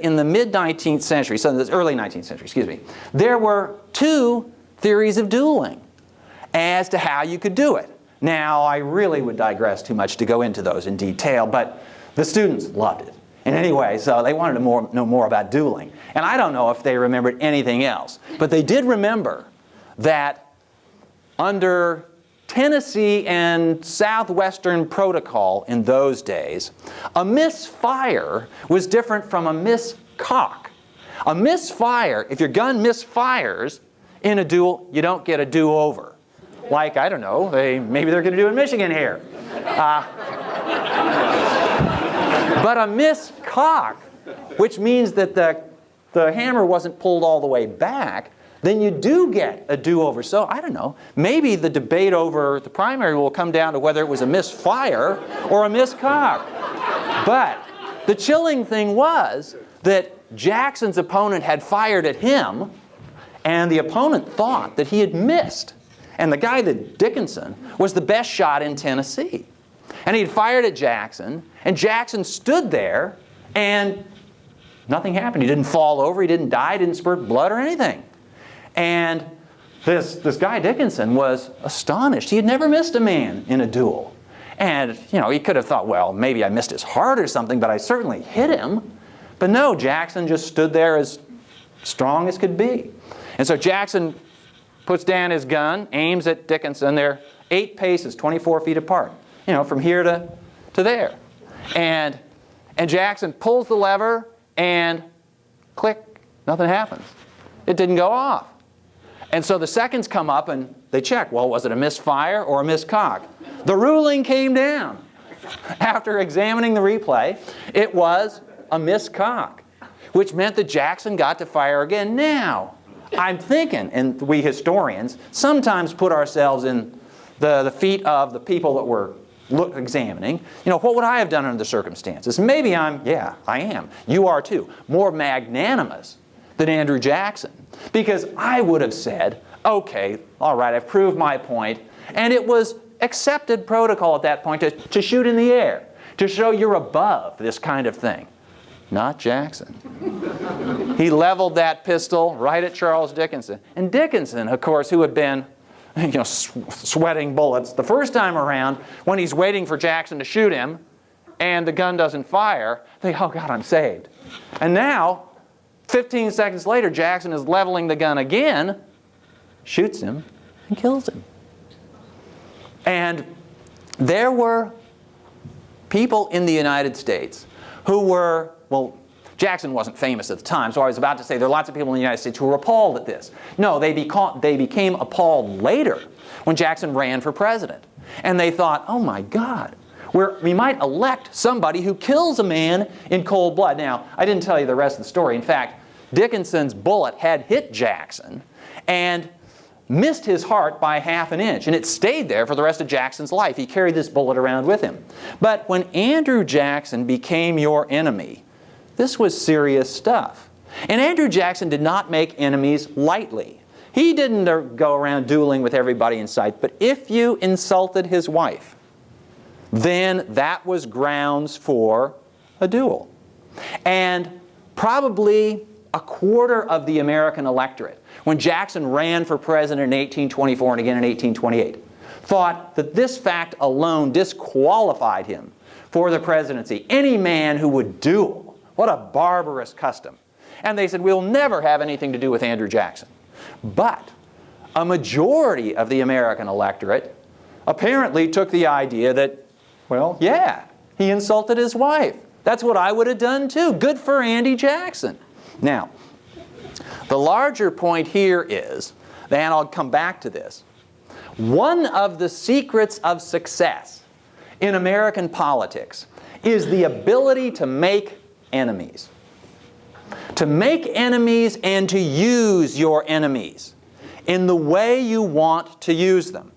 in the mid-19th century, so the early 19th century, excuse me, there were two theories of dueling as to how you could do it. Now, I really would digress too much to go into those in detail, but the students loved it. And anyway, so they wanted to know more about dueling. And I don't know if they remembered anything else, but they did remember that under Tennessee and Southwestern protocol in those days, a misfire was different from a miscock. A misfire, if your gun misfires in a duel, you don't get a do-over. Like, I don't know, maybe they're going to do in Michigan here. But a miscock, which means that the hammer wasn't pulled all the way back, then you do get a do-over. So, I don't know, maybe the debate over the primary will come down to whether it was a misfire or a miscock. But the chilling thing was that Jackson's opponent had fired at him, and the opponent thought that he had missed. And the guy, Dickinson, was the best shot in Tennessee. And he'd fired at Jackson, and Jackson stood there, and nothing happened. He didn't fall over, he didn't die, he didn't spurt blood or anything. And this guy Dickinson was astonished. He had never missed a man in a duel. And, you know, he could have thought, well, maybe I missed his heart or something, but I certainly hit him. But no, Jackson just stood there as strong as could be. And so Jackson puts down his gun, aims at Dickinson. They're 8 paces, 24 feet apart, you know, from here to there. And Jackson pulls the lever, and click, nothing happens. It didn't go off. And so the seconds come up, and they check, well, was it a misfire or a miscock? The ruling came down. After examining the replay, it was a miscock, which meant that Jackson got to fire again. Now, I'm thinking, and we historians sometimes put ourselves in the feet of the people that we're examining. You know, what would I have done under the circumstances? Maybe I am. You are too. More magnanimous than Andrew Jackson. Because I would have said, okay, all right, I've proved my point. And it was accepted protocol at that point to shoot in the air, to show you're above this kind of thing. Not Jackson. He leveled that pistol right at Charles Dickinson. And Dickinson, of course, who had been, you know, sweating bullets the first time around, when he's waiting for Jackson to shoot him and the gun doesn't fire, think, oh God, I'm saved. And now, 15 seconds later, Jackson is leveling the gun again, shoots him, and kills him. And there were people in the United States who were, well, Jackson wasn't famous at the time, so I was about to say there are lots of people in the United States who were appalled at this. No, they became appalled later when Jackson ran for president. And they thought, oh my God, we might elect somebody who kills a man in cold blood. Now, I didn't tell you the rest of the story. In fact, Dickinson's bullet had hit Jackson and missed his heart by ½ inch, and it stayed there for the rest of Jackson's life. He carried this bullet around with him. But when Andrew Jackson became your enemy, this was serious stuff. And Andrew Jackson did not make enemies lightly. He didn't go around dueling with everybody in sight, but if you insulted his wife, then that was grounds for a duel. And probably a quarter of the American electorate, when Jackson ran for president in 1824 and again in 1828, thought that this fact alone disqualified him for the presidency. Any man who would duel, what a barbarous custom. And they said, we'll never have anything to do with Andrew Jackson. But a majority of the American electorate apparently took the idea that, well, yeah, he insulted his wife. That's what I would have done too. Good for Andy Jackson. Now, the larger point here is, and I'll come back to this, one of the secrets of success in American politics is the ability to make enemies. To make enemies and to use your enemies in the way you want to use them.